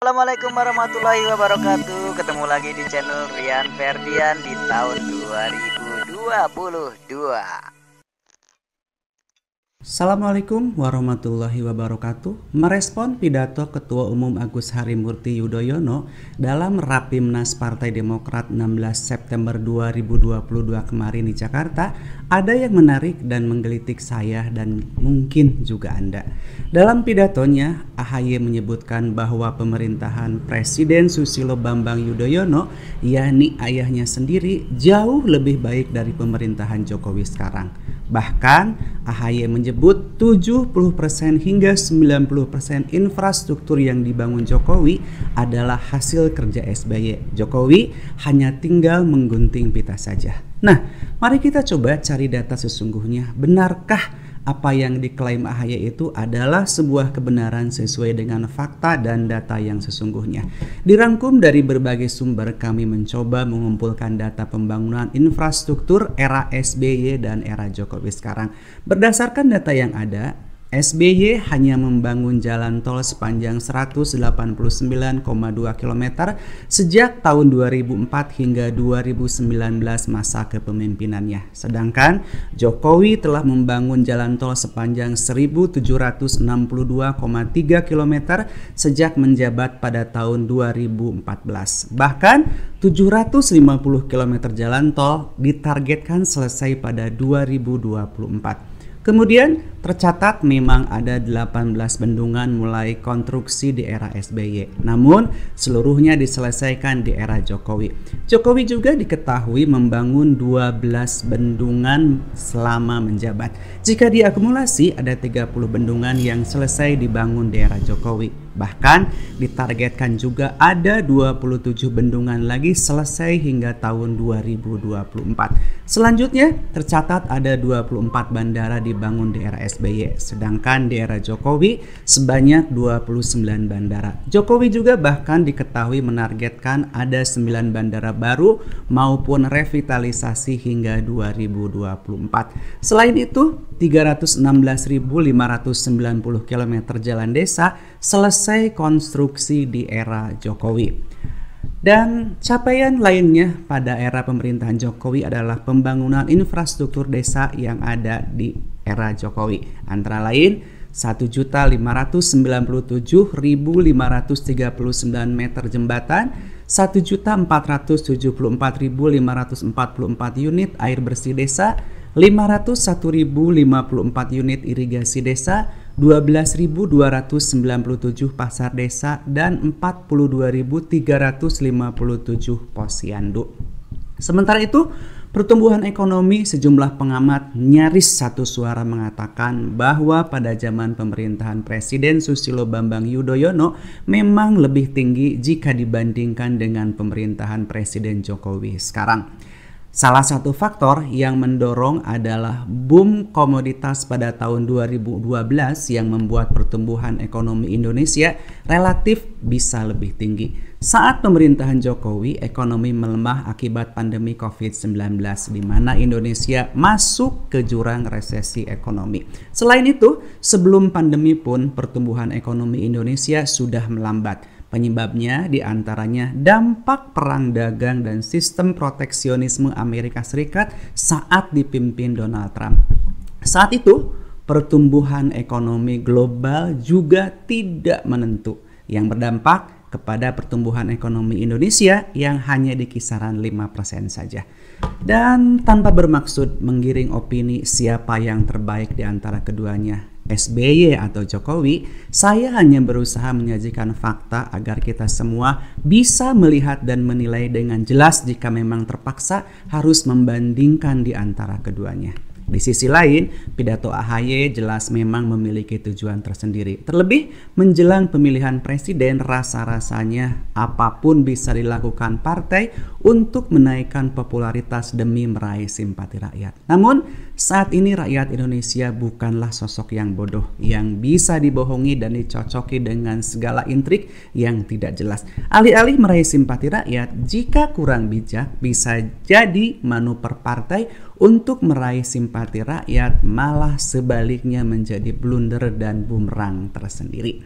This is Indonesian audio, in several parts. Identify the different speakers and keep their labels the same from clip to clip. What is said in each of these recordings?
Speaker 1: Assalamualaikum warahmatullahi wabarakatuh. Ketemu lagi di channel Rian Ferdian di tahun 2022.
Speaker 2: Assalamualaikum warahmatullahi wabarakatuh. Merespon pidato Ketua Umum Agus Harimurti Yudhoyono dalam Rapimnas Partai Demokrat 16 September 2022 kemarin di Jakarta, ada yang menarik dan menggelitik saya dan mungkin juga Anda. Dalam pidatonya, AHY menyebutkan bahwa pemerintahan Presiden Susilo Bambang Yudhoyono, yakni ayahnya sendiri, jauh lebih baik dari pemerintahan Jokowi sekarang. Bahkan AHY menyebut 70% hingga 90% infrastruktur yang dibangun Jokowi adalah hasil kerja SBY. Jokowi hanya tinggal menggunting pita saja. Nah, mari kita coba cari data sesungguhnya. Benarkah apa yang diklaim AHY itu adalah sebuah kebenaran sesuai dengan fakta dan data yang sesungguhnya? Dirangkum dari berbagai sumber, kami mencoba mengumpulkan data pembangunan infrastruktur era SBY dan era Jokowi sekarang. Berdasarkan data yang ada, SBY hanya membangun jalan tol sepanjang 189,2 km sejak tahun 2004 hingga 2019 masa kepemimpinannya. Sedangkan Jokowi telah membangun jalan tol sepanjang 1.762,3 km sejak menjabat pada tahun 2014. Bahkan 750 km jalan tol ditargetkan selesai pada 2024. Kemudian tercatat memang ada 18 bendungan mulai konstruksi di era SBY. Namun seluruhnya diselesaikan di era Jokowi. Jokowi juga diketahui membangun 12 bendungan selama menjabat. Jika diakumulasi ada 30 bendungan yang selesai dibangun di era Jokowi. Bahkan ditargetkan juga ada 27 bendungan lagi selesai hingga tahun 2024. Selanjutnya tercatat ada 24 bandara dibangun di era SBY, sedangkan di era Jokowi sebanyak 29 bandara. Jokowi juga bahkan diketahui menargetkan ada 9 bandara baru maupun revitalisasi hingga 2024. Selain itu, 316.590 km jalan desa selesai konstruksi di era Jokowi. Dan capaian lainnya pada era pemerintahan Jokowi adalah pembangunan infrastruktur desa yang ada di era Jokowi. Antara lain 1.597.539 meter jembatan, 1.474.544 unit air bersih desa, 501.054 unit irigasi desa, 12.297 pasar desa, dan 42.357 posyandu. Sementara itu, pertumbuhan ekonomi sejumlah pengamat nyaris satu suara mengatakan bahwa pada zaman pemerintahan Presiden Susilo Bambang Yudhoyono memang lebih tinggi jika dibandingkan dengan pemerintahan Presiden Jokowi sekarang. Salah satu faktor yang mendorong adalah boom komoditas pada tahun 2012 yang membuat pertumbuhan ekonomi Indonesia relatif bisa lebih tinggi. Saat pemerintahan Jokowi, ekonomi melemah akibat pandemi COVID-19, di mana Indonesia masuk ke jurang resesi ekonomi. Selain itu, sebelum pandemi pun pertumbuhan ekonomi Indonesia sudah melambat. Penyebabnya diantaranya dampak perang dagang dan sistem proteksionisme Amerika Serikat saat dipimpin Donald Trump. Saat itu, pertumbuhan ekonomi global juga tidak menentu, yang berdampak kepada pertumbuhan ekonomi Indonesia yang hanya di kisaran 5% saja. Dan tanpa bermaksud menggiring opini siapa yang terbaik di antara keduanya, SBY atau Jokowi, saya hanya berusaha menyajikan fakta agar kita semua bisa melihat dan menilai dengan jelas jika memang terpaksa harus membandingkan di antara keduanya. Di sisi lain, pidato AHY jelas memang memiliki tujuan tersendiri. Terlebih menjelang pemilihan presiden, rasa-rasanya apapun bisa dilakukan partai untuk menaikkan popularitas demi meraih simpati rakyat. Namun, saat ini rakyat Indonesia bukanlah sosok yang bodoh, yang bisa dibohongi dan dicocoki dengan segala intrik yang tidak jelas. Alih-alih meraih simpati rakyat, jika kurang bijak, bisa jadi manuver partai untuk meraih simpati rakyat malah sebaliknya menjadi blunder dan bumerang tersendiri.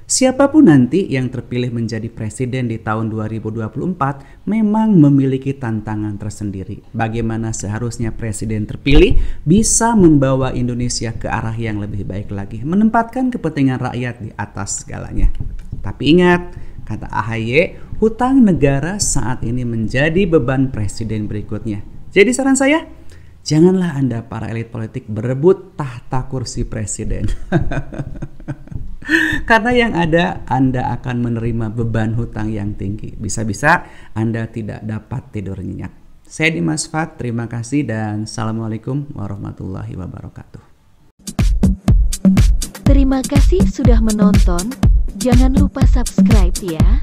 Speaker 2: Siapapun nanti yang terpilih menjadi presiden di tahun 2024 memang memiliki tantangan tersendiri. Bagaimana seharusnya presiden terpilih bisa membawa Indonesia ke arah yang lebih baik lagi, menempatkan kepentingan rakyat di atas segalanya. Tapi ingat, kata AHY, hutang negara saat ini menjadi beban presiden berikutnya. Jadi saran saya, janganlah Anda para elit politik berebut tahta kursi presiden. Karena yang ada, Anda akan menerima beban hutang yang tinggi. Bisa-bisa Anda tidak dapat tidur nyenyak. Saya Dimas Fat, terima kasih dan Assalamualaikum warahmatullahi wabarakatuh.
Speaker 3: Terima kasih sudah menonton. Jangan lupa subscribe ya.